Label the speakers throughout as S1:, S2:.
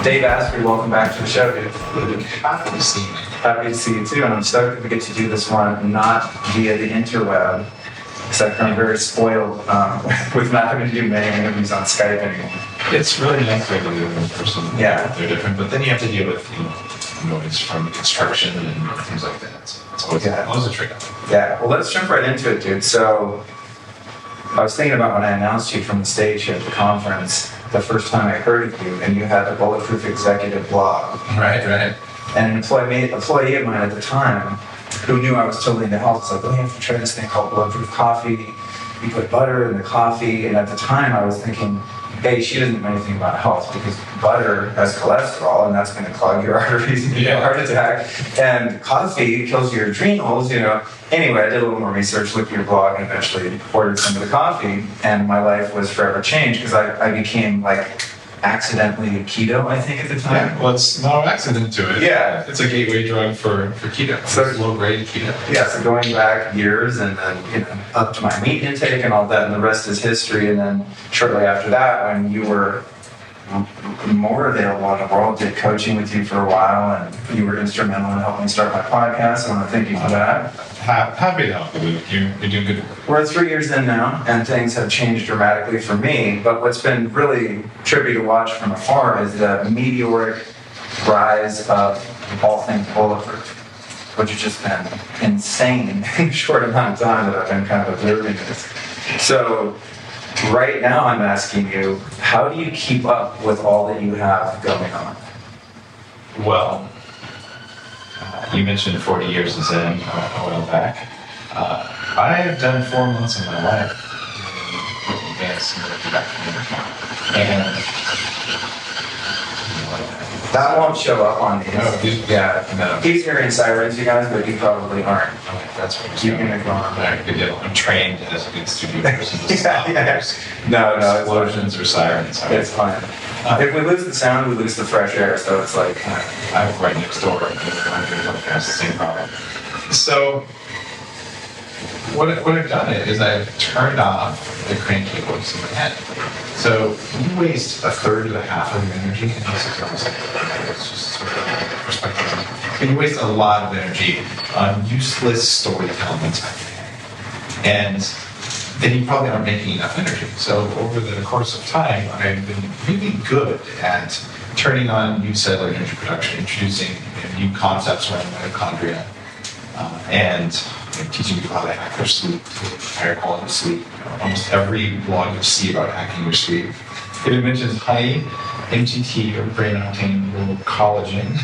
S1: Dave Asprey, welcome back to the show, dude.
S2: Happy to see you.
S1: Happy to see you too, and I'm stoked that we get to do this one not via the interweb, because I'm very spoiled with not having to do many interviews on Skype anymore.
S2: It's really nice to do it in person.
S1: Yeah.
S2: They're different, but then you have to deal with noise from construction and things like that. So it's always a trade-off.
S1: Yeah, well, let's jump right into it, dude. So I was thinking about when I announced you from the stage here at the conference, the first time I heard of you, and you had a Bulletproof Executive blog.
S2: Right.
S1: And an employee of mine at the time, who knew I was totally into health, was like, oh, you have to try this thing called Bulletproof Coffee. You put butter in the coffee. And at the time, I was thinking, hey, she doesn't know anything about health, because butter has cholesterol, and that's going to clog your arteries and give you a heart attack. And coffee kills your adrenals, Anyway, I did a little more research, looked at your blog, and eventually ordered some of the coffee. And my life was forever changed, because I became accidentally keto, I think, at the time.
S2: Yeah, well, it's no accident to it.
S1: Yeah.
S2: It's a gateway drug for keto. So it's low-grade keto.
S1: Yeah, so going back years and then, up to my meat intake and all that, and the rest is history. And then shortly after that, when you were more available in the world, did coaching with you for a while, and you were instrumental in helping start my podcast. I want to thank you for that.
S2: Happy to help you. You're doing good.
S1: We're 3 years in now, and things have changed dramatically for me. But what's been really trippy to watch from afar is the meteoric rise of all things bulletproof, which has just been insane in a short amount of time that I've been kind of observing this. So right now I'm asking you, how do you keep up with all that you have going on?
S2: Well, you mentioned 40 years in Zen, a while back. I have done 4 months of my life in advanced back, and
S1: that won't show up on these.
S2: No.
S1: He's hearing sirens, you guys, but you probably aren't.
S2: That's what
S1: You're going to go on.
S2: I'm trained as a good studio person.
S1: No,
S2: explosions or sirens.
S1: It's fine. If we lose the sound, we lose the fresh air, so it's like...
S2: I'm right next door, and I'm doing podcast, the same problem. So, what I've done is I've turned off the cranky voice in my head. So, you waste a third to a half of your energy, and this is almost it's just sort of perspective. But you waste a lot of energy on useless storytelling inside your head. And then you probably aren't making enough energy. So over the course of time, I've been really good at turning on new cellular energy production, introducing new concepts around mitochondria, and teaching people how to hack their sleep, higher quality sleep. Almost every blog you see about hacking your sleep, if it mentions high MGT or brain octane collagen,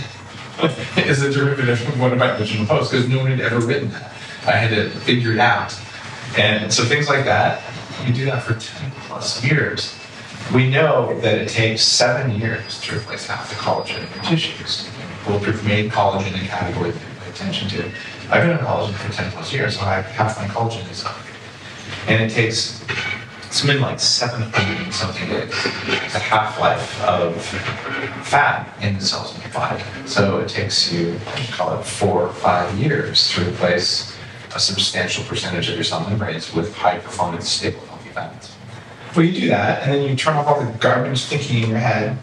S2: is a derivative of one of my original posts, because no one had ever written that. I had to figure it out. And so things like that, you do that for 10 plus years. We know that it takes 7 years to replace half the collagen in your tissues. Bulletproof made collagen a category that we pay attention to. I've been on collagen for 10 plus years, so half my collagen is gone. And it takes something like 700 and something days, the half-life of fat in the cells in your body. So it takes you, call it 4 or 5 years to replace a substantial percentage of your cell membranes with high-performance, stable, healthy fats. Well, you do that, and then you turn off all the garbage thinking in your head,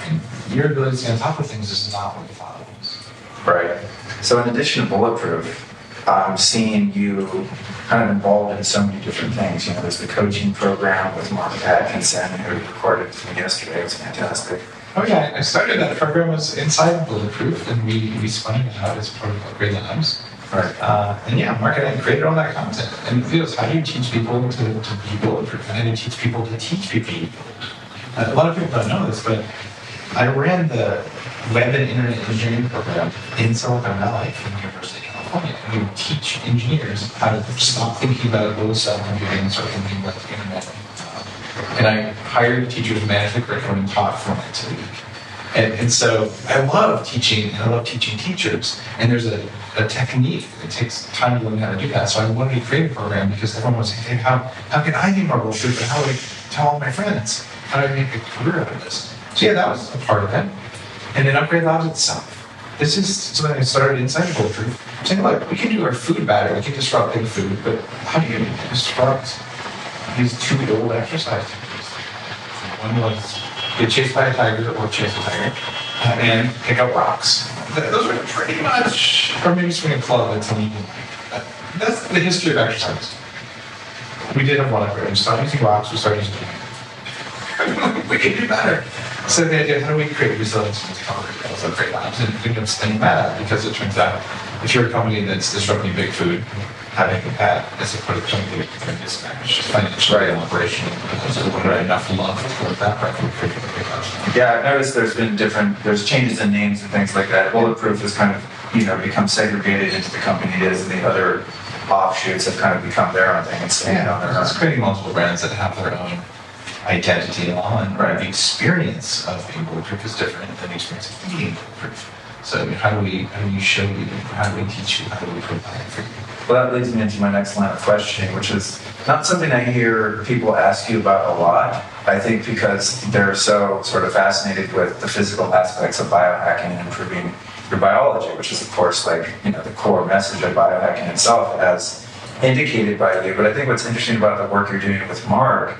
S2: and your ability to stay on top of things is not what you thought it was.
S1: Right. So in addition to Bulletproof, I'm seeing you kind of involved in so many different things. There's the coaching program with Mark Atkinson, who recorded with me yesterday. It was fantastic.
S2: Oh yeah, I started that program was inside Bulletproof, and we spun it out as part of Upgrade Labs.
S1: Right.
S2: Mark and I created all that content. And the deal is, how do you teach people to be bulletproof? And how do you teach people to teach people to be bulletproof? A lot of people don't know this, but I ran the Web and Internet Engineering program in Silicon Valley from the University of California. And we would teach engineers how to stop thinking about low cell computing and start thinking about the internet. And I hired teachers to manage the curriculum and taught 4 nights a week. And so I love teaching, and I love teaching teachers. And there's a technique. It takes time to learn how to do that. So I wanted to create a program because everyone was saying, hey, how can I be more bulletproof? And how do I tell all my friends? How do I make a career out of this? So yeah, that was a part of it. And then Upgrade Labs itself. This is something I started inside Bulletproof. I'm saying, look, we can do our food better. We can disrupt big food, but how do you disrupt these 2 old exercise techniques? One was get chased by a tiger or chase a tiger. and pick up rocks. Those are pretty much, or maybe swing a club. That's the history of exercise. We did have one upgrade. We started using rocks. We started using we can do better. So the idea, how do we create resilience in this company? That's a great labs, and we end up spending that out because it turns out if you're a company that's disrupting big food, having a pet is a critical thing to mismatch financially and operationally because there's not enough love for that right from creating a big house.
S1: Yeah, I've noticed there's changes in names and things like that. Bulletproof has kind of, become segregated into the company it is, and the other offshoots have kind of become their own thing and staying on their own.
S2: It's creating multiple brands that have their own identity and the experience of being bulletproof is different than the experience of being bulletproof. So how do we show you, how do we teach you, how do we provide for you?
S1: Well, that leads me into my next line of questioning, which is not something I hear people ask you about a lot. I think because they're so sort of fascinated with the physical aspects of biohacking and improving your biology, which is, of course, the core message of biohacking itself as indicated by you. But I think what's interesting about the work you're doing with Mark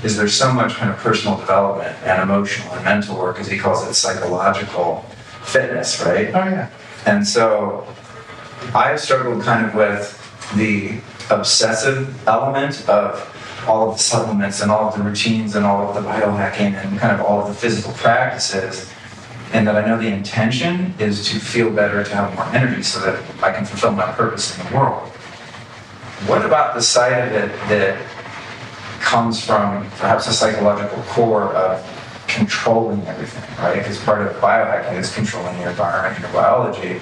S1: is there's so much kind of personal development and emotional and mental work, as he calls it, psychological fitness, right?
S2: Oh, yeah.
S1: And so I've struggled kind of with the obsessive element of all of the supplements and all of the routines and all of the biohacking and kind of all of the physical practices, and that I know the intention is to feel better, to have more energy so that I can fulfill my purpose in the world. What about the side of it that comes from perhaps a psychological core of controlling everything, right? Because part of biohacking is controlling your environment and your biology.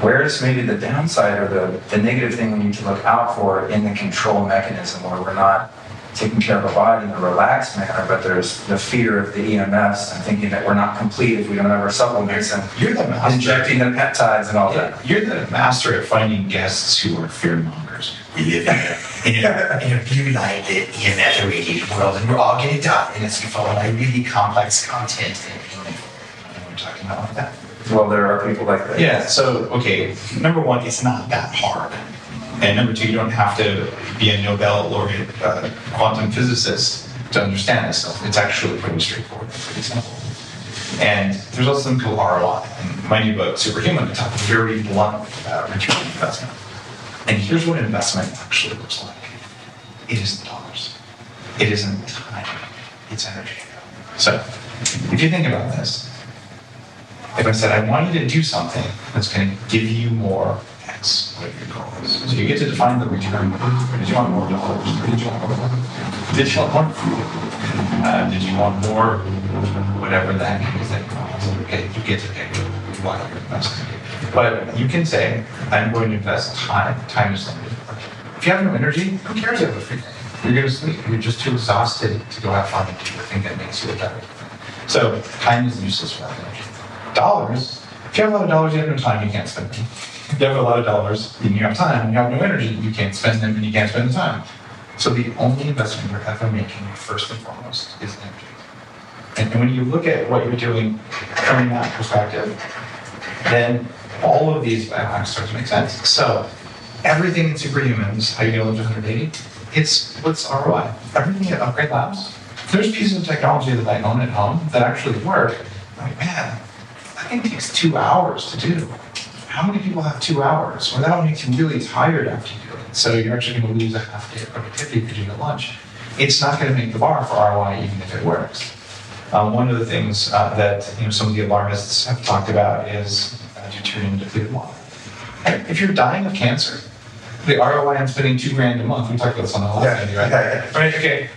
S1: Where's maybe the downside or the negative thing we need to look out for in the control mechanism where we're not taking care of our body in a relaxed manner, but there's the fear of the EMFs and thinking that we're not complete if we don't have our supplements and
S2: you're the master.
S1: Injecting the peptides and all that.
S2: You're the master at finding guests who are fearmongers.
S3: We live in a blue-lighted, EMF-irradiated world, and we're all getting done unless we follow like really complex content. And we're talking about like that.
S1: Well, there are people like that.
S3: Yeah, so, okay, number one, it's not that hard. And number two, you don't have to be a Nobel laureate quantum physicist to understand this stuff. It's actually pretty straightforward, pretty simple. And there's also something called ROI. In my new book, Superhuman, I talk very bluntly about return on investment. And here's what investment actually looks like. It isn't dollars. It isn't time. It's energy. So, if you think about this, if I said, I want you to do something that's going to give you more X, whatever your goal is. So you get to define the return. Did you want more dollars? Did you want more? Did you want more food? Did you want more whatever that is that costs? Okay, you get to pick what you're investing. But you can say, I'm going to invest time. Time is limited. If you have no energy, who cares if it's free? You're going to sleep. You're just too exhausted to go have fun and do the thing that makes you a better. So time is useless without energy. Dollars, if you have a lot of dollars, you have no time, you can't spend them. If you have a lot of dollars and you have time and you have no energy, you can't spend them and you can't spend the time. So the only investment you're ever making, first and foremost, is energy. And when you look at what you're doing from that perspective, then all of these biohacks start to make sense. So everything in Superhumans, how you get to 180, it's what's ROI. Everything at Upgrade Labs, there's pieces of technology that I own at home that actually work. I'm like, man, that thing takes 2 hours to do. How many people have 2 hours? Well, that makes you really tired after you do it. So you're actually going to lose a half day of productivity if you're doing it at lunch. It's not going to make the bar for ROI even if it works. One of the things that some of the alarmists have talked about is deuterium depleted water. Right? If you're dying of cancer, the ROI on spending $2,000 a month, we talked about this on the last video, right?
S1: Yeah.
S3: Right, okay.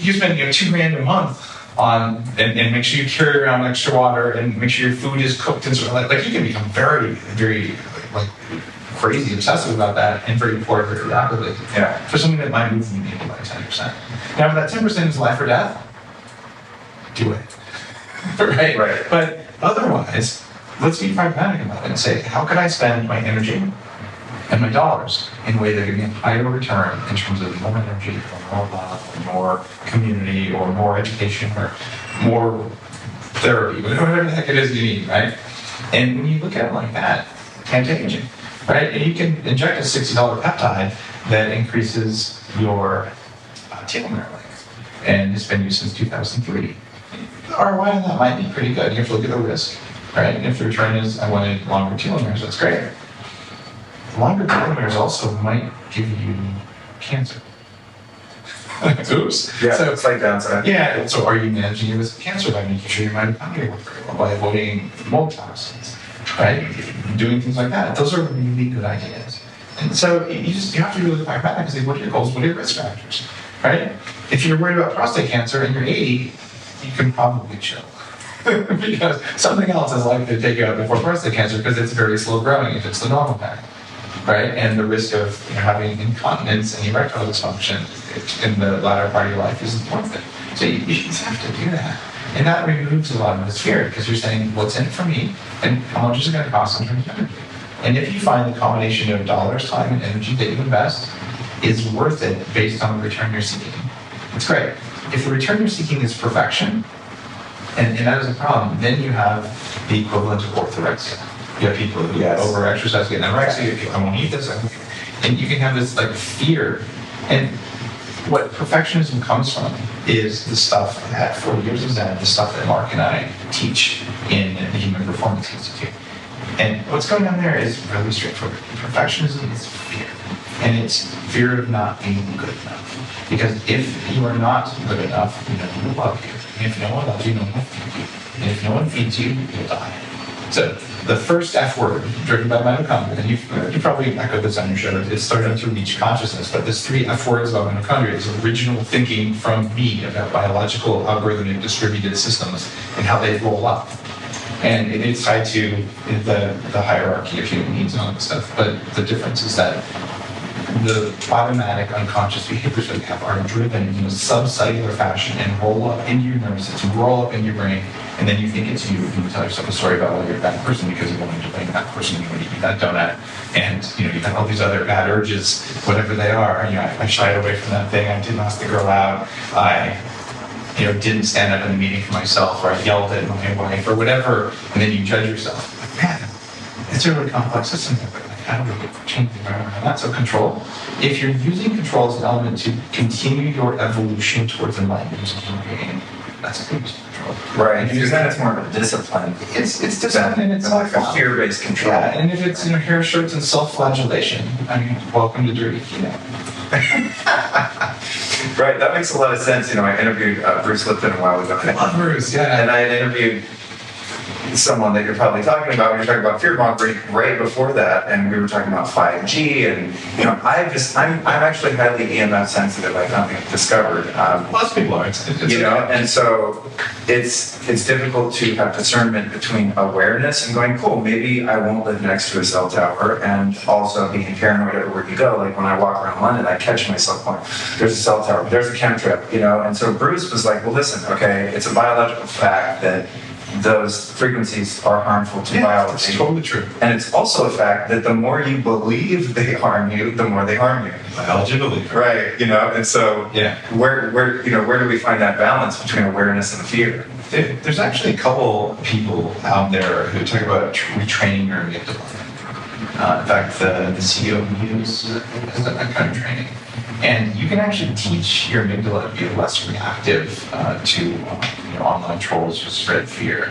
S3: You spend $2,000 a month on and make sure you carry around extra water and make sure your food is cooked and sort of like you can become very, very like crazy obsessive about that and very poor very rapidly.
S1: Yeah.
S3: For something that might move the needle by 10%. Now, if that 10% is life or death, do it. Right?
S1: Right.
S3: But otherwise, let's be pragmatic about it and say, how can I spend my energy and my dollars in a way that give me a higher return in terms of more energy or more love or more community or more education or more therapy, whatever the heck it is you need, right? And when you look at it like that, anti-aging, right? And you can inject a $60 peptide that increases your telomere length. And it's been used since 2003. The ROI on that might be pretty good. You have to look at the risk.
S2: right? And if the return is, I wanted longer telomeres, that's great. Longer telomeres also might give you cancer. Oops.
S1: Yeah,
S2: So,
S1: it's like downside.
S2: yeah, so are you managing your risk of cancer by making sure your mitochondria work very well, by avoiding mold toxins, right? Doing things like that. Those are really good ideas. And so you have to really pragmatic and say, what are your goals? What are your risk factors, right? If you're worried about prostate cancer and you're 80, you can probably chill. Because something else is likely to take you out before prostate cancer because it's very slow growing if it's the normal pattern, right? And the risk of having incontinence and erectile dysfunction in the latter part of your life isn't worth it. So you just have to do that. And that removes a lot of this fear because you're saying, what's in it for me and how much is it going to cost in terms of energy? And if you find the combination of dollars, time, and energy that you invest is worth it based on the return you're seeking, it's great. If the return you're seeking is perfection, and that is a problem, then you have the equivalent of orthorexia. You have people who over-exercise, get anorexia, you have people, I won't eat this, and you can have this like fear. And what perfectionism comes from is the stuff that 40 years of Zen, the stuff that Mark and I teach in the Human Performance Institute. And what's going on there is really straightforward. Perfectionism is fear. And it's fear of not being good enough. Because if you are not good enough, no one will love you. And if no one loves you, no one will feed you. And if no one feeds you, you'll die. So the first F word, driven by mitochondria, and you probably echoed this on your show, it's starting to reach consciousness, but there's 3 F words about mitochondria. It's original thinking from me about biological algorithmic distributed systems and how they roll up. And it's tied to the hierarchy of human needs and all that stuff. But the difference is that the automatic unconscious behaviors that we have are driven in a subcellular fashion and roll up into your nervous system, roll up into your brain, and then you think it's you, and you tell yourself a story about why you're a bad person because you wanted to blame that person, you want to eat that donut, and you have all these other bad urges, whatever they are. I shied away from that thing, I didn't ask the girl out, I didn't stand up in the meeting for myself, or I yelled at my wife, or whatever, and then you judge yourself. Like, man, it's a really complex system here, but I don't really change the environment on that. So control, if you're using control as an element to continue your evolution towards enlightenment as a human being, that's a good use of control.
S1: Right, because then it's more of a discipline.
S2: It's discipline and it's
S1: like a fear-based control.
S2: Yeah, and if it's hair shirts and self-flagellation, welcome to dirty keto.
S1: Right, that makes a lot of sense. I interviewed Bruce Lipton a while ago.
S2: I love Bruce, yeah.
S1: And I had interviewed someone that you're probably talking about. We were talking about fear mongering right before that, and we were talking about 5G. And I'm actually highly EMF sensitive. I found it discovered.
S2: Lots of people are.
S1: And so it's difficult to have discernment between awareness and going, cool, maybe I won't live next to a cell tower, and also being paranoid everywhere you go. Like when I walk around London, I catch myself going, there's a cell tower, there's a chemtrip, And so Bruce was like, well, listen, okay, it's a biological fact that those frequencies are harmful to biology.
S2: It's totally true.
S1: And it's also a fact that the more you believe they harm you, the more they harm you.
S2: Biology belief.
S1: Right, and so where do we find that balance between awareness and fear?
S2: There's actually a couple people out there who talk about retraining your amygdala. In fact, the CEO who has done that kind of training. And you can actually teach your amygdala to be less reactive to online trolls who spread fear,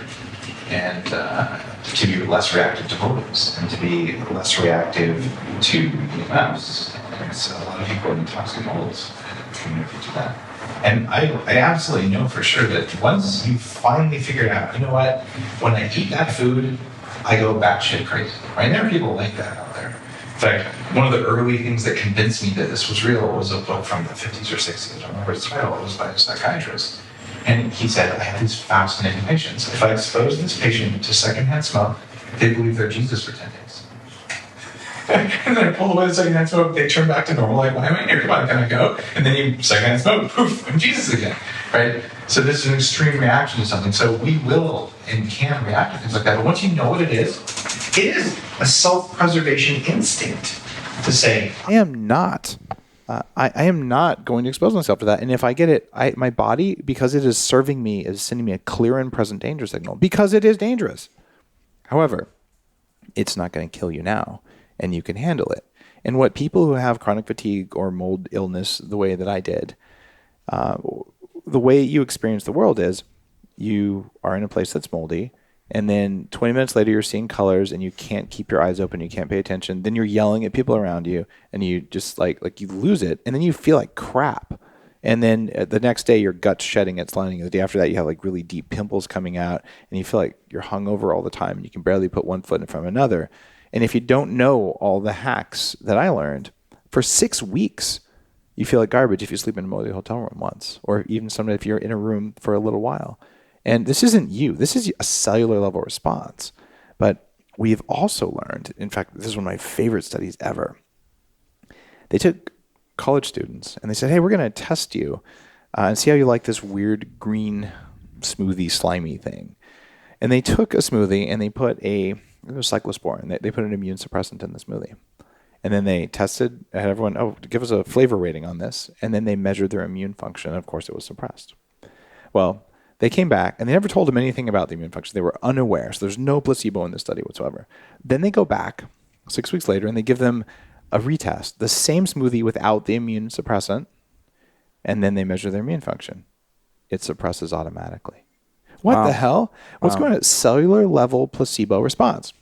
S2: and to be less reactive to motives, and to be less reactive to EMFs. And so a lot of people in toxic molds communicate to that. And I absolutely know for sure that once you finally figure out, what, when I eat that food, I go batshit crazy. Right? And there are people like that out there. In fact, one of the early things that convinced me that this was real was a book from the 50s or 60s. I don't remember its title. It was by a psychiatrist. And he said, I have these fascinating patients. If I expose this patient to secondhand smoke, they believe they're Jesus for 10 days. And then I pull away the secondhand smoke, they turn back to normal, like, why am I here? Come on, can I go? And then you secondhand smoke, poof, I'm Jesus again, right? So this is an extreme reaction to something. So we will and can react to things like that. But once you know what it is a self-preservation instinct to say,
S4: I am not going to expose myself to that. And if I get it, my body, because it is serving me, is sending me a clear and present danger signal because it is dangerous. However, it's not going to kill you now, and you can handle it. And what people who have chronic fatigue or mold illness, the way that I did, the way you experience the world is you are in a place that's moldy. and then 20 minutes later you're seeing colors and you can't keep your eyes open, you can't pay attention, then you're yelling at people around you and you just like you lose it, and then you feel like crap. And then the next day your gut's shedding its lining. The day after that you have like really deep pimples coming out and you feel like you're hungover all the time and you can barely put one foot in front of another. And if you don't know all the hacks that I learned, for 6 weeks you feel like garbage if you sleep in a Motel hotel room once, or even sometimes if you're in a room for a little while. And this isn't you. This is a cellular level response. But we've also learned, in fact, this is one of my favorite studies ever. They took college students and they said, hey, we're going to test you and see how you like this weird green smoothie slimy thing. And they took a smoothie and they put it was cyclosporin. They put an immune suppressant in the smoothie. And then they tested, had everyone, give us a flavor rating on this. And then they measured their immune function. And of course, it was suppressed. Well, they came back and they never told them anything about the immune function. They were unaware. So there's no placebo in this study whatsoever. Then they go back 6 weeks later and they give them a retest, the same smoothie without the immune suppressant. And then they measure their immune function. It suppresses automatically. What the hell? What's going on? Cellular level placebo response.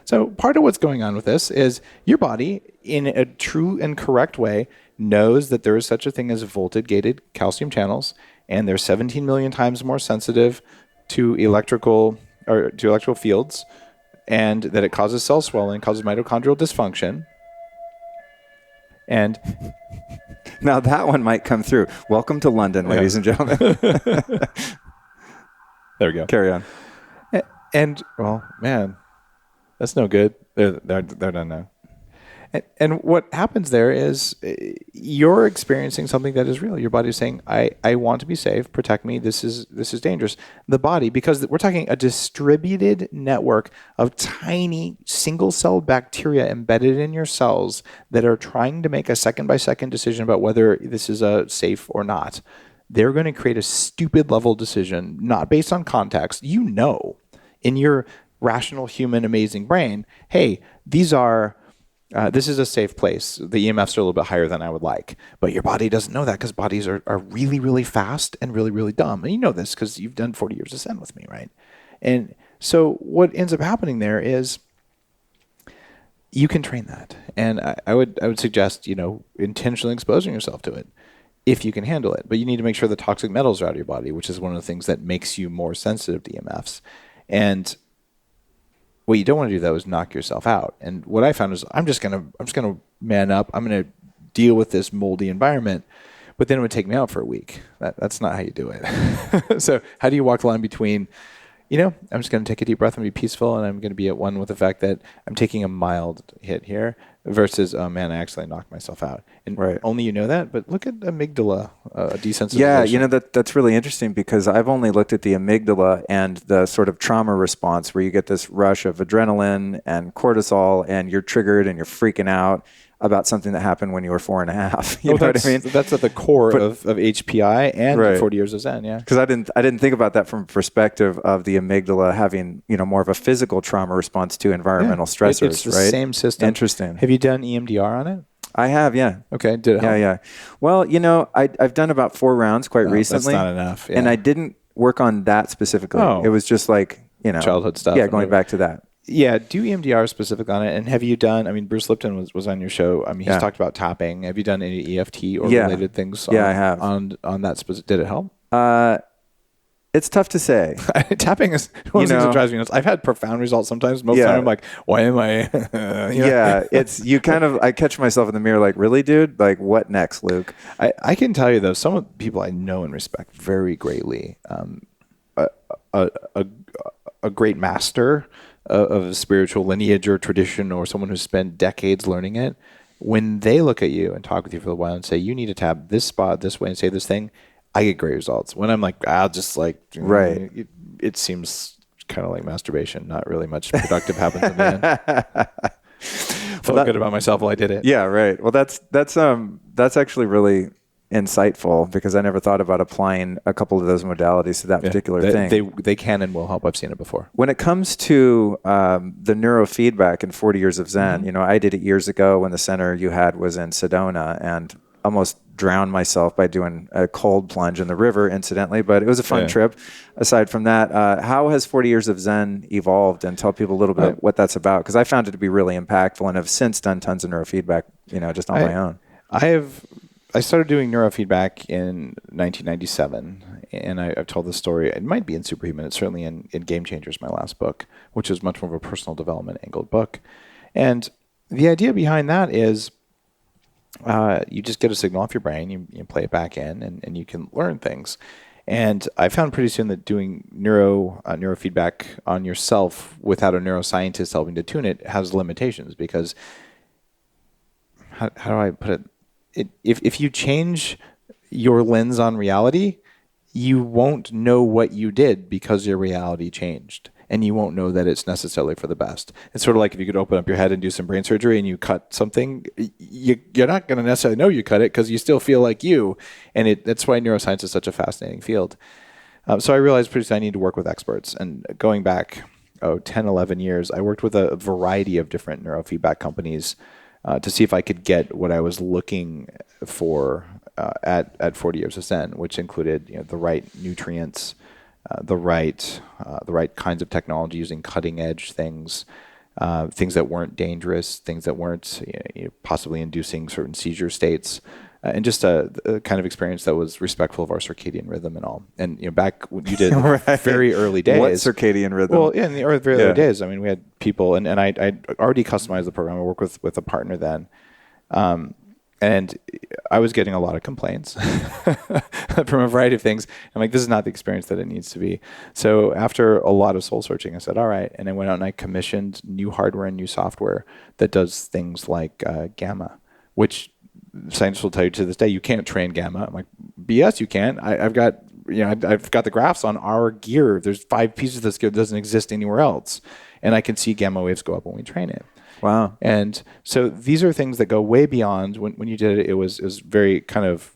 S4: So part of what's going on with this is your body, in a true and correct way, knows that there is such a thing as voltage-gated calcium channels, and they're 17 million times more sensitive to electrical fields, and that it causes cell swelling, causes mitochondrial dysfunction. And
S5: now that one might come through. Welcome to London, ladies and gentlemen.
S4: There we go.
S5: Carry on.
S4: And well, man, that's no good. They're done now. And what happens there is you're experiencing something that is real. Your body's saying, I want to be safe, protect me, this is dangerous. The body, because we're talking a distributed network of tiny single-celled bacteria embedded in your cells that are trying to make a second-by-second decision about whether this is safe or not. They're going to create a stupid level decision, not based on context. You know, in your rational, human, amazing brain, hey, this is a safe place. The EMFs are a little bit higher than I would like. But your body doesn't know that because bodies are really, really fast and really, really dumb. And you know this because you've done 40 years of Zen with me, right? And so what ends up happening there is you can train that. And I would suggest, intentionally exposing yourself to it if you can handle it. But you need to make sure the toxic metals are out of your body, which is one of the things that makes you more sensitive to EMFs. And what you don't want to do, though, is knock yourself out. And what I found is I'm just gonna man up. I'm gonna deal with this moldy environment, but then it would take me out for a week. That's not how you do it. So how do you walk the line between, I'm just gonna take a deep breath and be peaceful, and I'm gonna be at one with the fact that I'm taking a mild hit here, versus, oh man, I actually knocked myself out. And only you know that, but look at amygdala desensitization.
S5: Yeah, that's really interesting because I've only looked at the amygdala and the sort of trauma response where you get this rush of adrenaline and cortisol and you're triggered and you're freaking out about something that happened when you were 4.5. You know what I mean?
S4: That's at the core of HPI and 40 years of Zen, yeah.
S5: Because I didn't think about that from a perspective of the amygdala having, more of a physical trauma response to environmental stressors,
S4: it's the same system.
S5: Interesting.
S4: Have you done EMDR on it?
S5: I have, yeah.
S4: Okay, did it help?
S5: Yeah. Well, I've done about 4 rounds quite recently.
S4: That's not enough. Yeah.
S5: And I didn't work on that specifically. It was just like,
S4: childhood stuff.
S5: Yeah, going back to that.
S4: Yeah, do EMDR specific on it. And have you done, Bruce Lipton was on your show. He's talked about tapping. Have you done any EFT or related things?
S5: I have.
S4: On that specific, did it help?
S5: It's tough to say.
S4: Tapping is one of the things that drives me nuts. I've had profound results sometimes. Most of the time I'm like, why am I?
S5: It's I catch myself in the mirror like, really, dude? Like, what next, Luke?
S4: I can tell you though, some of the people I know and respect very greatly, a great master of a spiritual lineage or tradition, or someone who's spent decades learning it, when they look at you and talk with you for a while and say, you need to tap this spot this way and say this thing, I get great results. When I'm like, I'll just like, it seems kind of like masturbation. Not really much productive happens in the end. Felt good about myself while I did it.
S5: Yeah, right. Well, that's actually really insightful because I never thought about applying a couple of those modalities to that particular thing.
S4: They can and will help. I've seen it before.
S5: When it comes to the neurofeedback in 40 years of Zen, I did it years ago when the center you had was in Sedona, and almost drown myself by doing a cold plunge in the river, incidentally, but it was a fun trip. Aside from that, how has 40 Years of Zen evolved? And tell people a little bit what that's about, because I found it to be really impactful and have since done tons of neurofeedback, just on my own.
S4: I started doing neurofeedback in 1997, and I've told this story. It might be in Superhuman. It's certainly in Game Changers, my last book, which is much more of a personal development angled book. And the idea behind that is you just get a signal off your brain, you play it back in, and you can learn things. And I found pretty soon that doing neurofeedback on yourself without a neuroscientist helping to tune it has limitations, because how do I put it? If you change your lens on reality, you won't know what you did because your reality changed. And you won't know that it's necessarily for the best. It's sort of like if you could open up your head and do some brain surgery and you cut something, you're not going to necessarily know you cut it because you still feel like you. And that's why neuroscience is such a fascinating field. So I realized pretty soon I need to work with experts. And going back 10, 11 years, I worked with a variety of different neurofeedback companies to see if I could get what I was looking for at 40 Years of Zen, which included the right nutrients, the right kinds of technology, using cutting edge things, things that weren't dangerous, things that weren't possibly inducing certain seizure states, and just a kind of experience that was respectful of our circadian rhythm and all. And back when you did very early days.
S5: What circadian rhythm?
S4: Well, yeah, in the very early days. I mean, we had people, and I already customized the program. I worked with a partner then. And I was getting a lot of complaints from a variety of things. I'm like, this is not the experience that it needs to be. So after a lot of soul searching, I said, all right. And I went out and I commissioned new hardware and new software that does things like gamma, which scientists will tell you to this day, you can't train gamma. I'm like, BS, you can. I've got the graphs on our gear. There's 5 pieces of this gear that doesn't exist anywhere else. And I can see gamma waves go up when we train it.
S5: Wow.
S4: And so these are things that go way beyond when you did it. It was very kind of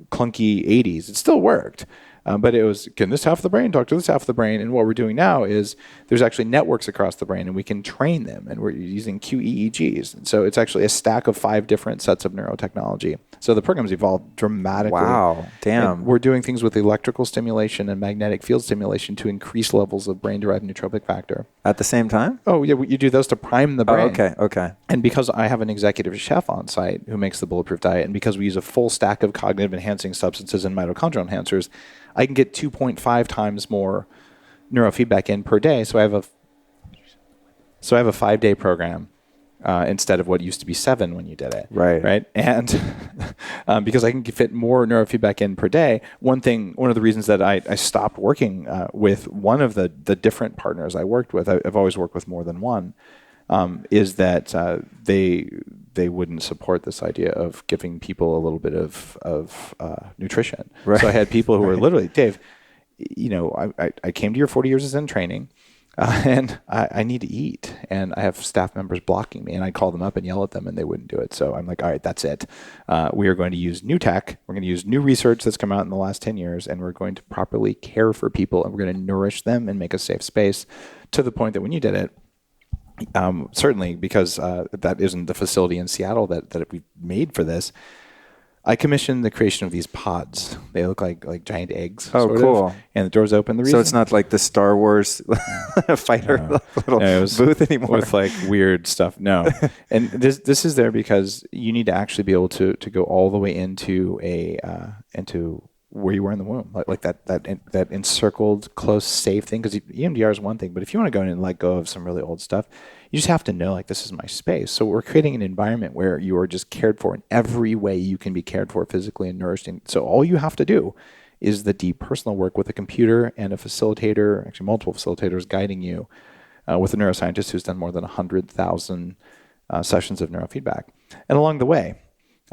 S4: clunky 80s. It still worked. But it was, can this half of the brain talk to this half of the brain? And what we're doing now is there's actually networks across the brain and we can train them, and we're using QEEGs. And so it's actually a stack of 5 different sets of neurotechnology. So the program's evolved dramatically.
S5: Wow, damn.
S4: And we're doing things with electrical stimulation and magnetic field stimulation to increase levels of brain-derived nootropic factor.
S5: At the same time?
S4: Oh, yeah, you do those to prime the brain.
S5: Oh, okay.
S4: And because I have an executive chef on site who makes the Bulletproof diet, and because we use a full stack of cognitive enhancing substances and mitochondrial enhancers, I can get 2.5 times more neurofeedback in per day. So I have a 5-day program instead of what used to be 7 when you did it.
S5: Right.
S4: And because I can fit more neurofeedback in per day, one of the reasons that I stopped working with one of the different partners I worked with, I've always worked with more than one, is that they wouldn't support this idea of giving people a little bit of nutrition.
S5: Right.
S4: So I had people who were literally, Dave, I came to your 40 Years of Zen training, and I need to eat, and I have staff members blocking me, and I call them up and yell at them, and they wouldn't do it. So I'm like, all right, that's it. We are going to use new tech. We're going to use new research that's come out in the last 10 years, and we're going to properly care for people, and we're going to nourish them and make a safe space, to the point that when you did it, certainly because that isn't the facility in Seattle that we made for this, I commissioned the creation of these pods. They look like giant eggs.
S5: Oh, cool.
S4: And the doors open.
S5: So it's not like the Star Wars fighter little booth anymore.
S4: With like weird stuff. No. And this is there because you need to actually be able to go all the way into into where you were in the womb, like that encircled, close, safe thing. Because EMDR is one thing, but if you want to go in and let go of some really old stuff, you just have to know, like, this is my space. So we're creating an environment where you are just cared for in every way you can be cared for, physically and nourished. And so all you have to do is the deep personal work with a computer and a facilitator, actually multiple facilitators guiding you, with a neuroscientist who's done more than 100,000 sessions of neurofeedback. And along the way,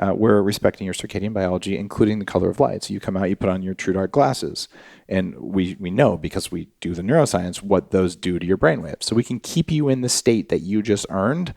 S4: we're respecting your circadian biology, including the color of light. So you come out, you put on your true dark glasses, and we know, because we do the neuroscience, what those do to your brainwaves. So we can keep you in the state that you just earned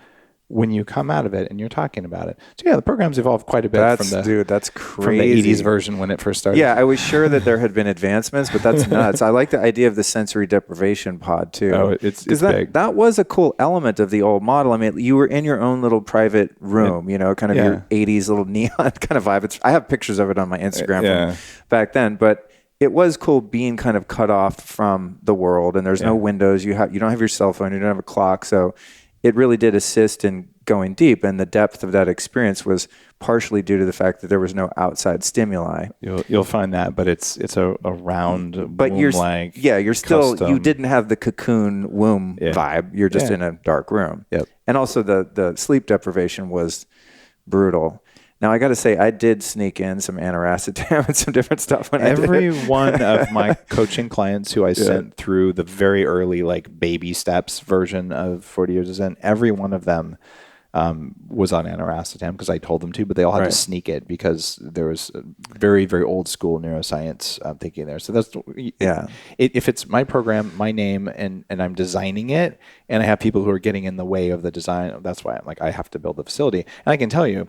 S4: when you come out of it and you're talking about it. So yeah, the program's evolved quite a bit
S5: That's
S4: from
S5: crazy.
S4: the 80s version when it first started.
S5: Yeah, I was sure that there had been advancements, but that's nuts. I like the idea of the sensory deprivation pod too.
S4: Oh, it's big.
S5: That was a cool element of the old model. I mean, you were in your own little private room, kind of your 80s little neon kind of vibe. I have pictures of it on my Instagram from back then, but it was cool being kind of cut off from the world, and there's no windows. You don't have your cell phone, you don't have a clock, so it really did assist in going deep, and the depth of that experience was partially due to the fact that there was no outside stimuli.
S4: You'll find that, but it's a round,
S5: but you're still
S4: custom.
S5: You didn't have the cocoon womb vibe. You're just in a dark room.
S4: Yep.
S5: And also the sleep deprivation was brutal. Now I got to say, I did sneak in some aniracetam and some different stuff when
S4: every one of my coaching clients who I sent through the very early baby steps version of 40 Years of Zen, every one of them was on aniracetam because I told them to, but they all had to sneak it because there was a very, very old school neuroscience thinking there. So that's if it's my program, my name, and I'm designing it, and I have people who are getting in the way of the design, that's why I'm I have to build the facility. And I can tell you,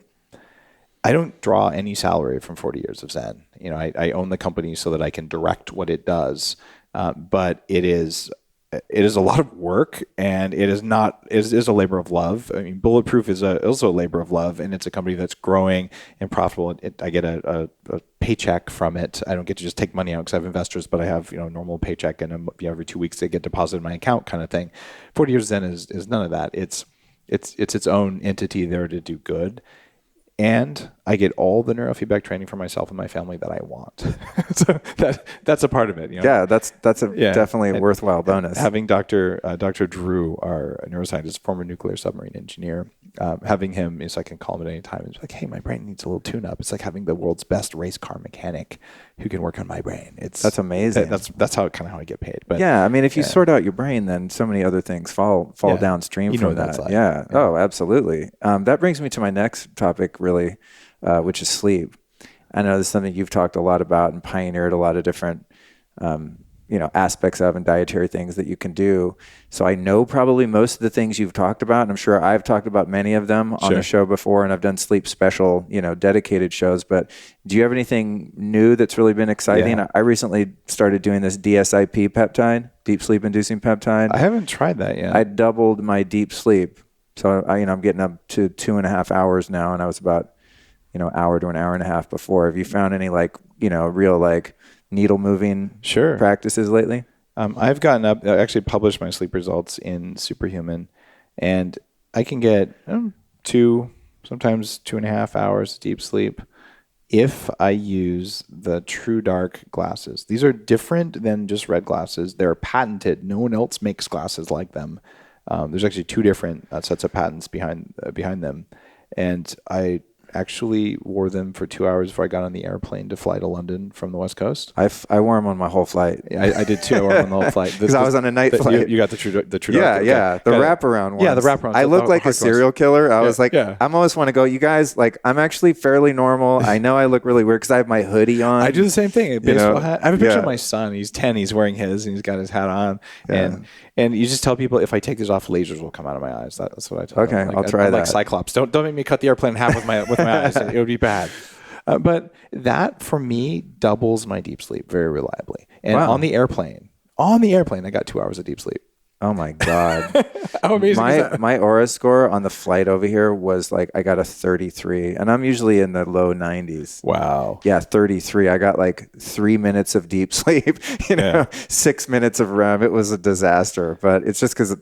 S4: I don't draw any salary from 40 Years of Zen. I own the company so that I can direct what it does, but it is a lot of work, and it is a labor of love. I mean, Bulletproof is also a labor of love, and it's a company that's growing and profitable. I get a paycheck from it. I don't get to just take money out because I have investors, but I have normal paycheck, and every 2 weeks they get deposited in my account kind of thing. 40 Years of Zen is none of that. It's its own entity there to do good. And I get all the neurofeedback training for myself and my family that I want. So that's a part of it.
S5: Yeah, that's definitely a worthwhile bonus.
S4: Having Dr. Drew, our neuroscientist, former nuclear submarine engineer, having him is I can call him at any time. It's like, hey, my brain needs a little tune-up. It's like having the world's best race car mechanic who can work on my brain. That's
S5: amazing.
S4: That's how I get paid. But
S5: yeah, I mean, if you sort out your brain, then so many other things fall downstream from that.
S4: Like.
S5: Yeah. Oh, absolutely. That brings me to my next topic, really, which is sleep. I know this is something you've talked a lot about and pioneered a lot of different, aspects of and dietary things that you can do. So I know probably most of the things you've talked about, and I'm sure I've talked about many of them on the show before, and I've done sleep special, dedicated shows. But do you have anything new that's really been exciting? Yeah. I recently started doing this DSIP peptide, deep sleep inducing peptide.
S4: I haven't tried that yet.
S5: I doubled my deep sleep. So I'm getting up to 2.5 hours now, and I was about, hour to an hour and a half before. Have you found any real needle moving practices lately?
S4: I've gotten up, I actually published my sleep results in Superhuman, and I can get 2, sometimes 2.5 hours deep sleep if I use the True Dark glasses. These are different than just red glasses. They're patented. No one else makes glasses like them. There's actually 2 different sets of patents behind them. And I actually wore them for 2 hours before I got on the airplane to fly to London from the West Coast.
S5: I wore them on my whole flight.
S4: I did too. I wore them on the whole flight.
S5: Because I was on a night flight.
S4: You got the True Dark.
S5: Yeah. The wraparound ones.
S4: Yeah, the wraparound.
S5: I look like a serial killer. I was like,
S4: yeah.
S5: I almost want to go, you guys, I'm actually fairly normal. I know I look really weird because I have my hoodie on.
S4: I do the same thing. A baseball hat. I have a picture of my son. He's 10. He's wearing his, and he's got his hat on. Yeah. And you just tell people, if I take this off, lasers will come out of my eyes. That's what I tell them.
S5: Okay, I'll try that.
S4: Like Cyclops. Don't make me cut the airplane in half with my eyes. It would be bad. But that, for me, doubles my deep sleep very reliably. And on the airplane, I got 2 hours of deep sleep.
S5: Oh my God.
S4: How amazing is that?
S5: My Aura score on the flight over here was I got a 33, and I'm usually in the low 90s.
S4: Wow.
S5: Yeah, 33. I got 3 minutes of deep sleep, 6 minutes of REM. It was a disaster, but it's just because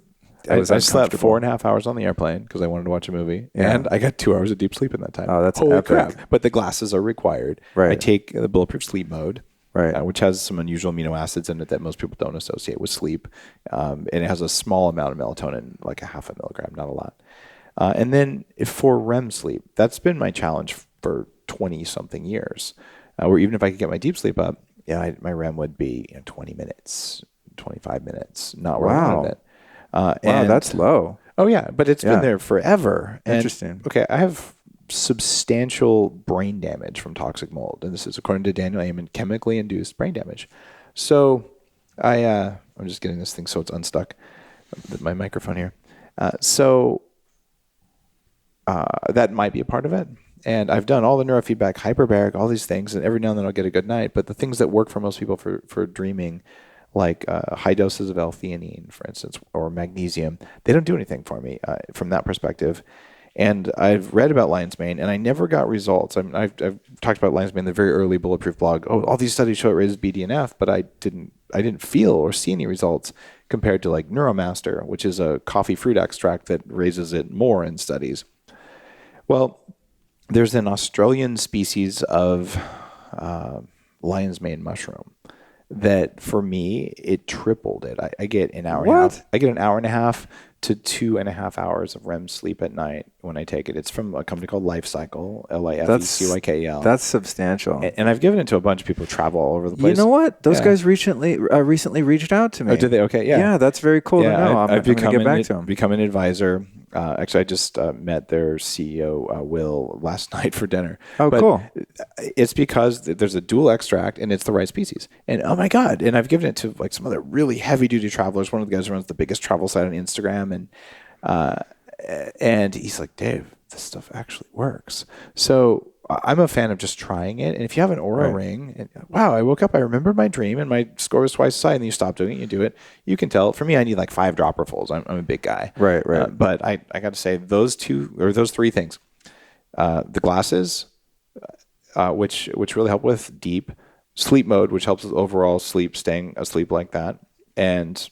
S4: I slept 4.5 hours on the airplane because I wanted to watch a movie, and I got 2 hours of deep sleep in that time.
S5: Oh, that's
S4: holy
S5: epic.
S4: crap! But the glasses are required.
S5: Right.
S4: I take the Bulletproof Sleep Mode,
S5: right,
S4: which has some unusual amino acids in it that most people don't associate with sleep, and it has a small amount of melatonin, like 0.5 milligram, not a lot. And then for REM sleep, that's been my challenge for 20-something years, where even if I could get my deep sleep up, my REM would be 20 minutes, 25 minutes, not where I wanted it.
S5: Wow, that's low.
S4: Oh yeah, but it's been there forever.
S5: Interesting.
S4: Okay, I have substantial brain damage from toxic mold, and this is according to Daniel Amen, chemically induced brain damage. So I'm just getting this thing so it's unstuck, my microphone here. So that might be a part of it. And I've done all the neurofeedback, hyperbaric, all these things, and every now and then I'll get a good night. But the things that work for most people for dreaming, like high doses of L-theanine, for instance, or magnesium, they don't do anything for me from that perspective. And I've read about lion's mane, and I never got results. I've talked about lion's mane in the very early Bulletproof blog. Oh, all these studies show it raises BDNF, but I didn't feel or see any results compared to like Neuromaster, which is a coffee fruit extract that raises it more in studies. Well, there's an Australian species of lion's mane mushroom that for me, it tripled it. I get an hour and a half. I get an hour and a half to 2.5 hours of REM sleep at night when I take it. It's from a company called Life Cycle, Lifecykel.
S5: That's substantial.
S4: And I've given it to a bunch of people who travel all over the place.
S5: You know what? Those guys recently reached out to me.
S4: Oh, did they? Okay, yeah.
S5: Yeah, that's very cool to know. I'm going to get back to them.
S4: Become an advisor. Actually, I just met their CEO, Will, last night for dinner.
S5: Oh, cool.
S4: It's because there's a dual extract and it's the right species. And oh my God. And I've given it to like some other really heavy duty travelers. One of the guys who runs the biggest travel site on Instagram. And he's like, Dave, this stuff actually works. So I'm a fan of just trying it. And if you have an Oura ring, and, wow, I woke up, I remembered my dream and my score was twice as high, and then you stop doing it, you do it. You can tell. For me, I need like 5 dropperfuls. I'm a big guy.
S5: Right.
S4: But I got to say those 3 things, the glasses, which really help with deep sleep mode, which helps with overall sleep, staying asleep like that. And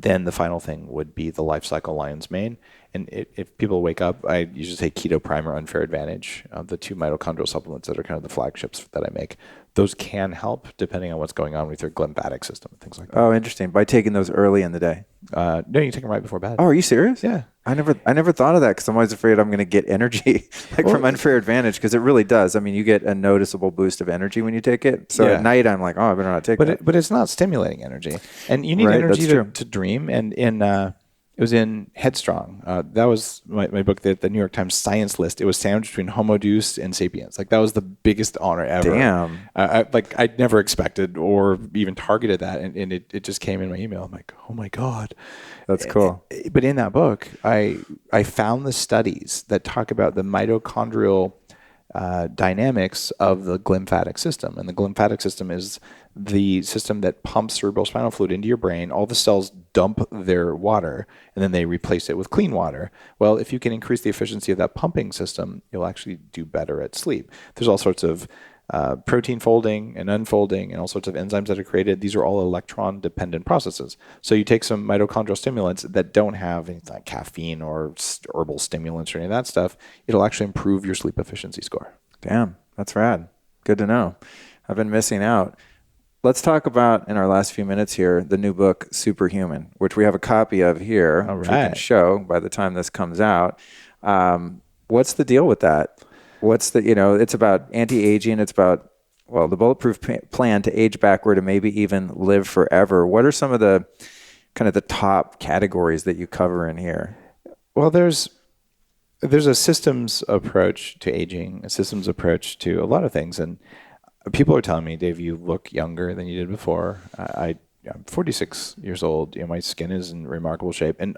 S4: then the final thing would be the Life Cycle lion's mane. And if people wake up, I usually say Keto Prime or Unfair Advantage, the 2 mitochondrial supplements that are kind of the flagships that I make. Those can help depending on what's going on with your glymphatic system and things like that.
S5: Oh, interesting. By taking those early in the day.
S4: No, you can take them right before bed.
S5: Oh, are you serious?
S4: Yeah.
S5: I never thought of that because I'm always afraid I'm going to get energy from Unfair Advantage, because it really does. I mean, you get a noticeable boost of energy when you take it. So at night, I'm like, oh, I better not take that.
S4: But it's not stimulating energy. And you need energy to dream. And it was in Headstrong. That was my book, the New York Times Science List. It was sandwiched between Homo Deus and Sapiens. Like, that was the biggest honor ever.
S5: Damn.
S4: I'd never expected or even targeted that. And it just came in my email. I'm like, oh my God.
S5: That's cool.
S4: But in that book, I found the studies that talk about the mitochondrial dynamics of the glymphatic system. And the glymphatic system is the system that pumps cerebrospinal fluid into your brain. All the cells dump their water, and then they replace it with clean water. Well, if you can increase the efficiency of that pumping system, you'll actually do better at sleep. There's all sorts of protein folding and unfolding and all sorts of enzymes that are created. These are all electron-dependent processes. So you take some mitochondrial stimulants that don't have anything like caffeine or herbal stimulants or any of that stuff. It'll actually improve your sleep efficiency score.
S5: Damn, that's rad. Good to know. I've been missing out. Let's talk about, in our last few minutes here, the new book, Superhuman, which we have a copy of here, which we can show by the time this comes out. What's the deal with that? What's it's about anti-aging. It's about, the bulletproof plan to age backward and maybe even live forever. What are some of the kind of the top categories that you cover in here?
S4: Well, there's a systems approach to aging, a systems approach to a lot of things. And people are telling me, Dave, you look younger than you did before. I'm 46 years old. My skin is in remarkable shape. And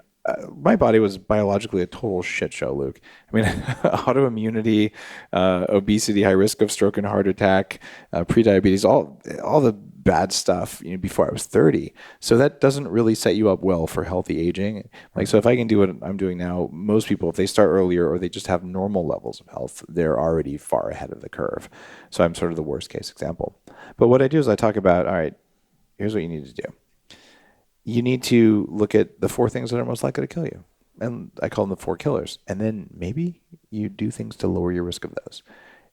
S4: my body was biologically a total shit show, Luke. I mean, autoimmunity, obesity, high risk of stroke and heart attack, prediabetes, all the bad stuff before I was 30. So that doesn't really set you up well for healthy aging. So if I can do what I'm doing now, most people, if they start earlier or they just have normal levels of health, they're already far ahead of the curve. So I'm sort of the worst case example. But what I do is I talk about, all right, here's what you need to do. You need to look at the 4 things that are most likely to kill you. And I call them the 4 killers. And then maybe you do things to lower your risk of those.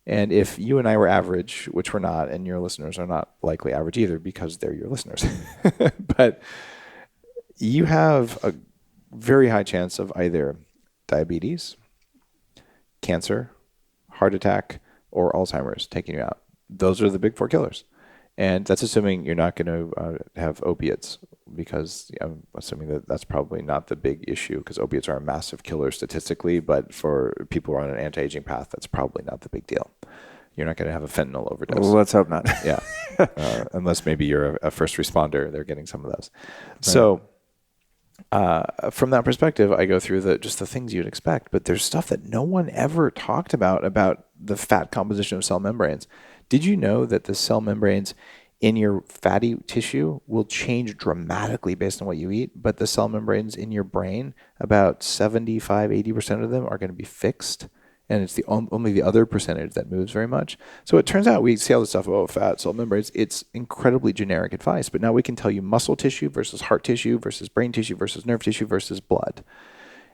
S4: And if you and I were average, which we're not, and your listeners are not likely average either because they're your listeners, but you have a very high chance of either diabetes, cancer, heart attack, or Alzheimer's taking you out. Those are the big 4 killers. And that's assuming you're not going to have opiates, because I'm assuming that that's probably not the big issue, because opiates are a massive killer statistically, but for people who are on an anti-aging path, that's probably not the big deal. You're not going to have a fentanyl overdose.
S5: Well, let's hope not.
S4: Yeah. Unless maybe you're a first responder, they're getting some of those. Right. So from that perspective, I go through just the things you'd expect, but there's stuff that no one ever talked about the fat composition of cell membranes. Did you know that the cell membranes in your fatty tissue will change dramatically based on what you eat, but the cell membranes in your brain, about 75-80% of them are going to be fixed, and it's only the other percentage that moves very much. So it turns out we see all this stuff about fat cell membranes. It's incredibly generic advice, but now we can tell you muscle tissue versus heart tissue versus brain tissue versus nerve tissue versus blood.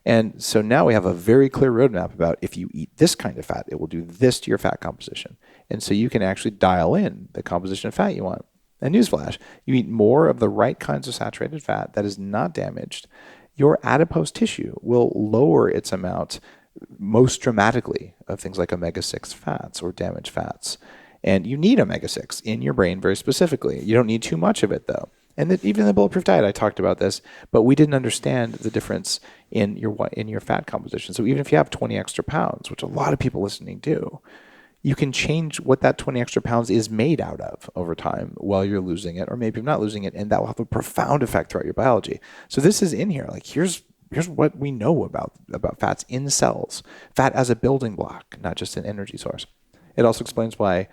S4: And so now we have a very clear roadmap about if you eat this kind of fat, it will do this to your fat composition. And so you can actually dial in the composition of fat you want. And newsflash, you eat more of the right kinds of saturated fat that is not damaged, your adipose tissue will lower its amount most dramatically of things like omega-6 fats or damaged fats. And you need omega-6 in your brain very specifically. You don't need too much of it though. And even in the Bulletproof diet, I talked about this, but we didn't understand the difference in your fat composition. So even if you have 20 extra pounds, which a lot of people listening do, you can change what that 20 extra pounds is made out of over time while you're losing it, or maybe you're not losing it, and that will have a profound effect throughout your biology. So this is in here. Like here's what we know about fats in cells. Fat as a building block, not just an energy source. It also explains why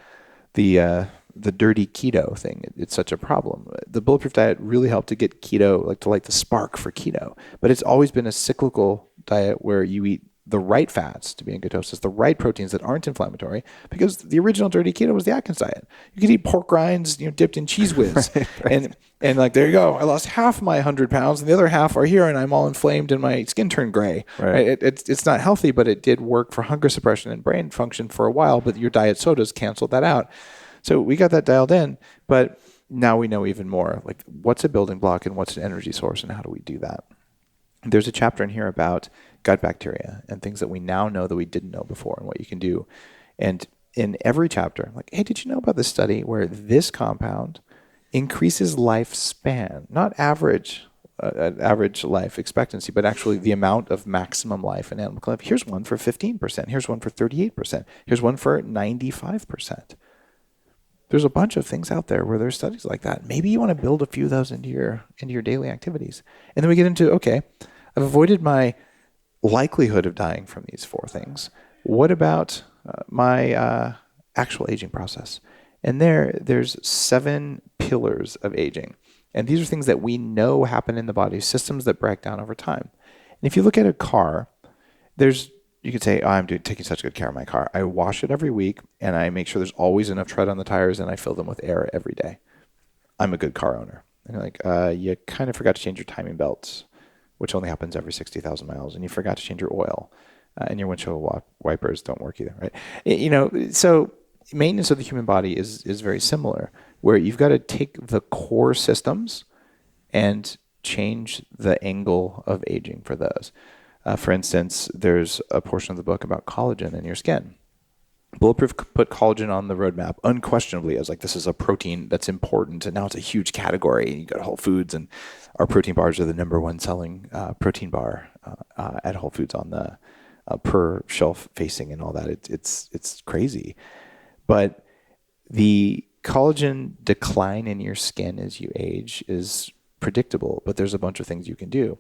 S4: the dirty keto thing, it's such a problem. The Bulletproof diet really helped to get keto, to light the spark for keto. But it's always been a cyclical diet where you eat the right fats to be in ketosis, the right proteins that aren't inflammatory, because the original dirty keto was the Atkins diet. You could eat pork rinds, dipped in Cheese Whiz. Right. And there you go. I lost half my 100 pounds and the other half are here and I'm all inflamed and my skin turned gray. Right. It's not healthy, but it did work for hunger suppression and brain function for a while, but your diet sodas canceled that out. So we got that dialed in, but now we know even more, like what's a building block and what's an energy source and how do we do that? There's a chapter in here about gut bacteria and things that we now know that we didn't know before and what you can do. And in every chapter, like, hey, did you know about this study where this compound increases lifespan, not average life expectancy, but actually the amount of maximum life in animal life? Here's one for 15%. Here's one for 38%. Here's one for 95%. There's a bunch of things out there where there's studies like that. Maybe you want to build a few of those into your daily activities. And then we get into, okay, I've avoided my likelihood of dying from these 4 things. What about my actual aging process? And there's 7 pillars of aging. And these are things that we know happen in the body, systems that break down over time. And if you look at a car, you could say, I'm taking such good care of my car. I wash it every week and I make sure there's always enough tread on the tires and I fill them with air every day. I'm a good car owner. And you're like, you kind of forgot to change your timing belts, which only happens every 60,000 miles. And you forgot to change your oil and your windshield wipers don't work either, right? So maintenance of the human body is very similar, where you've got to take the core systems and change the angle of aging for those. For instance, there's a portion of the book about collagen in your skin. Bulletproof put collagen on the roadmap unquestionably as this is a protein that's important, and now it's a huge category. You go to Whole Foods, and our protein bars are the #1 selling protein bar at Whole Foods on the per shelf facing and all that. It's crazy, but the collagen decline in your skin as you age is predictable. But there's a bunch of things you can do.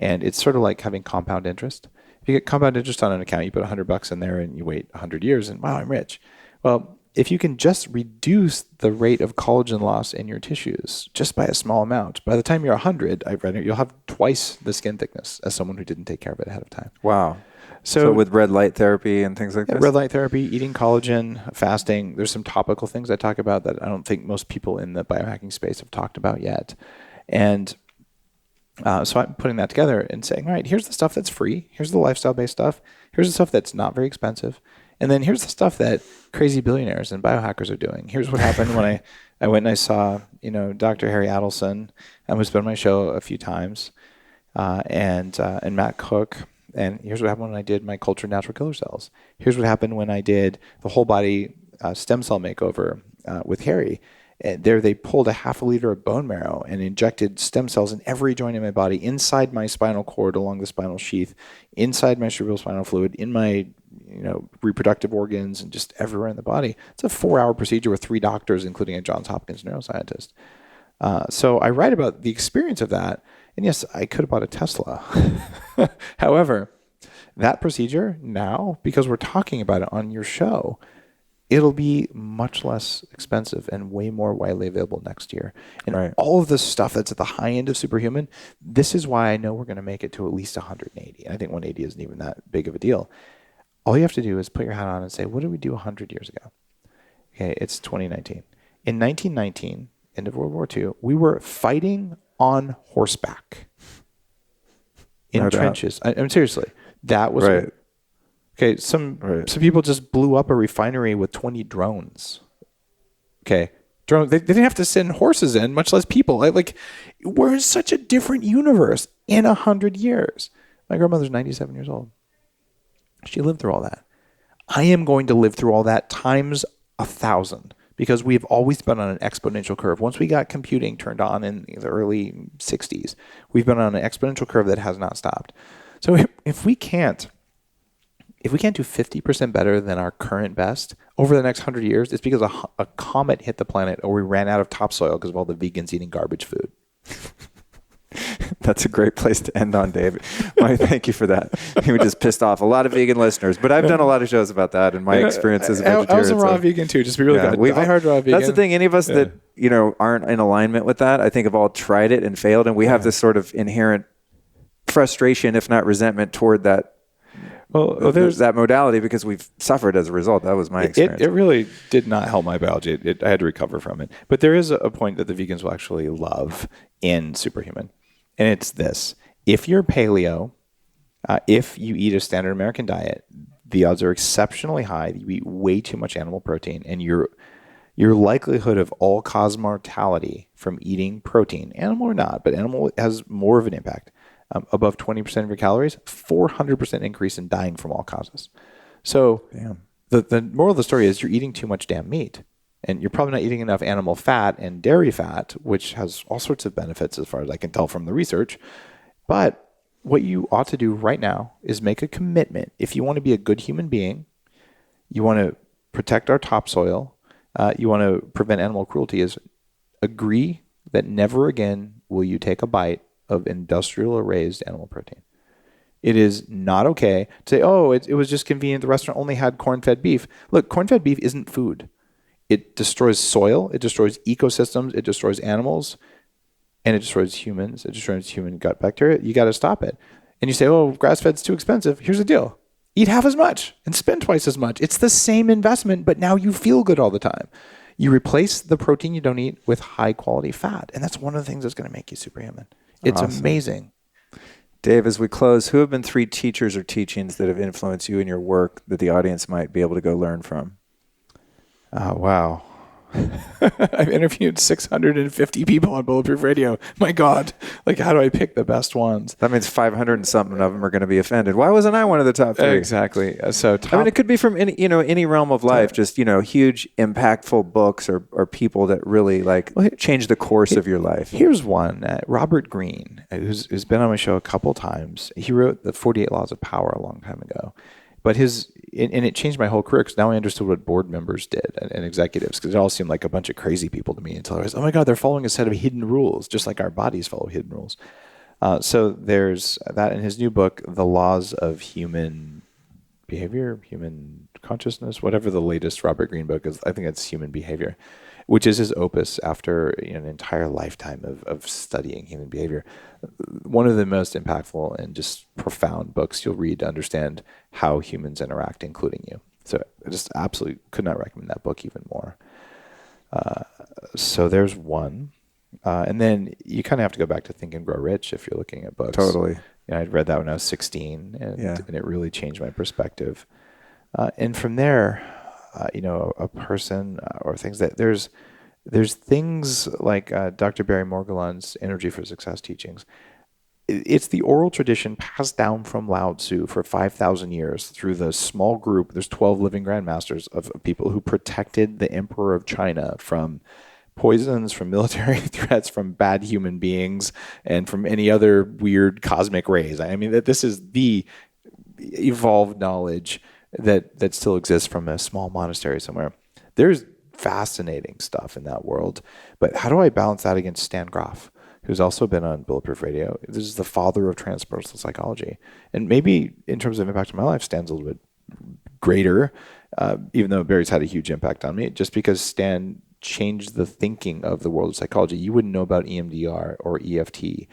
S4: And it's sort of like having compound interest. If you get compound interest on an account, you put $100 in there and you wait 100 years and wow, I'm rich. Well, if you can just reduce the rate of collagen loss in your tissues just by a small amount, by the time you're 100, I've read it, you'll have twice the skin thickness as someone who didn't take care of it ahead of time.
S5: Wow. So with red light therapy and things like this?
S4: Red light therapy, eating collagen, fasting. There's some topical things I talk about that I don't think most people in the biohacking space have talked about yet. And so I'm putting that together and saying, all right, here's the stuff that's free. Here's the lifestyle-based stuff. Here's the stuff that's not very expensive. And then here's the stuff that crazy billionaires and biohackers are doing. Here's what happened when I went and I saw, Dr. Harry Adelson, who's been on my show a few times, and Matt Cook. And here's what happened when I did my cultured natural killer cells. Here's what happened when I did the whole body stem cell makeover with Harry. And there they pulled a 0.5 liter of bone marrow and injected stem cells in every joint in my body, inside my spinal cord, along the spinal sheath, inside my cerebrospinal fluid, in my reproductive organs, and just everywhere in the body. It's a 4-hour procedure with 3 doctors, including a Johns Hopkins neuroscientist. So I write about the experience of that And yes, I could have bought a Tesla. However, that procedure now, because we're talking about it on your show, it'll be much less expensive and way more widely available next year. And all of this stuff that's at the high end of superhuman, this is why I know we're going to make it to at least 180. I think 180 isn't even that big of a deal. All you have to do is put your hat on and say, what did we do 100 years ago? Okay, it's 2019. In 1919, end of World War II, we were fighting on horseback in trenches. I mean, seriously, that was okay. Some people just blew up a refinery with 20 drones. Okay, drones. They didn't have to send horses in, much less people. Like, we're in such a different universe in 100 years. My grandmother's 97 years old. She lived through all that. I am going to live through all that times 1,000 because we've always been on an exponential curve. Once we got computing turned on in the early 60s, we've been on an exponential curve that has not stopped. So if we can't do 50% better than our current best over the next 100 years, it's because a comet hit the planet or we ran out of topsoil because of all the vegans eating garbage food.
S5: That's a great place to end on, David. Thank you for that. You just pissed off a lot of vegan listeners, but I've done a lot of shows about that and my experience as a vegetarian.
S4: I was a raw vegan too, just to be really good. I heard raw vegan.
S5: That's the thing. Any of us that, aren't in alignment with that, I think have all tried it and failed. And we have this sort of inherent frustration, if not resentment toward that. Well, there's that modality because we've suffered as a result. That was my experience.
S4: It really did not help my biology. I had to recover from it. But there is a point that the vegans will actually love in Superhuman. And it's this. If you're paleo, if you eat a standard American diet, the odds are exceptionally high that you eat way too much animal protein. And your likelihood of all-cause mortality from eating protein, animal or not, but animal has more of an impact. Above 20% of your calories, 400% increase in dying from all causes. So the moral of the story is you're eating too much damn meat. And you're probably not eating enough animal fat and dairy fat, which has all sorts of benefits as far as I can tell from the research. But what you ought to do right now is make a commitment. If you want to be a good human being, you want to protect our topsoil, you want to prevent animal cruelty, is agree that never again will you take a bite of industrial raised animal protein. It is not okay to say, oh, it was just convenient. The restaurant only had corn-fed beef. Look, corn-fed beef isn't food. It destroys soil. It destroys ecosystems. It destroys animals. And it destroys humans. It destroys human gut bacteria. You got to stop it. And you say, oh, grass-fed's too expensive. Here's the deal. Eat half as much and spend twice as much. It's the same investment, but now you feel good all the time. You replace the protein you don't eat with high-quality fat. And that's one of the things that's going to make you superhuman. It's awesome. Amazing.
S5: Dave, as we close, who have been 3 teachers or teachings that have influenced you in your work that the audience might be able to go learn from?
S4: Oh, wow. I've interviewed 650 people on Bulletproof Radio. My God. Like, how do I pick the best ones?
S5: That means 500 and something of them are going to be offended. Why wasn't I one of the top 3?
S4: Exactly. So
S5: it could be from any realm of life, just, huge impactful books or people that really change the course of your life.
S4: Here's one, Robert Greene, who's been on my show a couple times. He wrote the 48 Laws of Power a long time ago. But it changed my whole career because now I understood what board members did and executives, because it all seemed like a bunch of crazy people to me until I was, oh my God, they're following a set of hidden rules, just like our bodies follow hidden rules. So there's that in his new book, The Laws of Human Behavior, Human Consciousness, whatever the latest Robert Greene book is. I think it's Human Behavior, which is his opus after an entire lifetime of studying human behavior. One of the most impactful and just profound books you'll read to understand how humans interact, including you. So I just absolutely could not recommend that book even more. So there's one. And then you kind of have to go back to Think and Grow Rich if you're looking at books.
S5: Totally.
S4: I'd read that when I was 16, and it really changed my perspective. And from there, a person or things that there's things like Dr. Barry Morguelan's Energy for Success teachings. It's the oral tradition passed down from Lao Tzu for 5,000 years through the small group. There's 12 living grandmasters of people who protected the emperor of China from poisons, from military threats, from bad human beings, and from any other weird cosmic rays. I mean, that this is the evolved knowledge that still exists from a small monastery somewhere. There's fascinating stuff in that world. But how do I balance that against Stan Grof, who's also been on Bulletproof Radio. This is the father of transpersonal psychology. And maybe in terms of impact on my life, Stan's a little bit greater, even though Barry's had a huge impact on me, just because Stan changed the thinking of the world of psychology. You wouldn't know about EMDR or EFT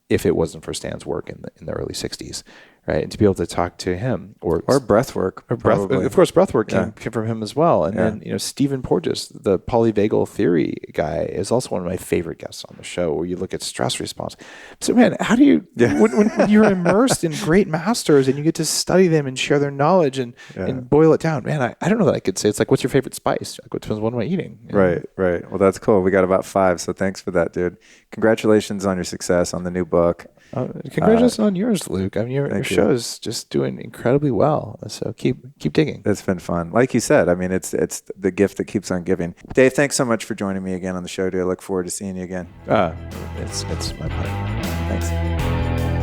S4: if it wasn't for Stan's work in the early 60s. Right, and to be able to talk to him, or
S5: breath work,
S4: of course, breath work came from him as well. And then Stephen Porges, the polyvagal theory guy, is also one of my favorite guests on the show. Where you look at stress response. So, man, how do you when you're immersed in great masters and you get to study them and share their knowledge and boil it down? Man, I don't know that I could say it's like, what's your favorite spice? Like, what am I eating?
S5: Right. Well, that's cool. We got about 5, so thanks for that, dude. Congratulations on your success on the new book.
S4: Congratulations on yours, Luke. I mean, your show is just doing incredibly well. So keep digging.
S5: It's been fun. Like you said, I mean, it's the gift that keeps on giving. Dave, thanks so much for joining me again on the show, dude. I look forward to seeing you again.
S4: It's my pleasure.
S5: Thanks.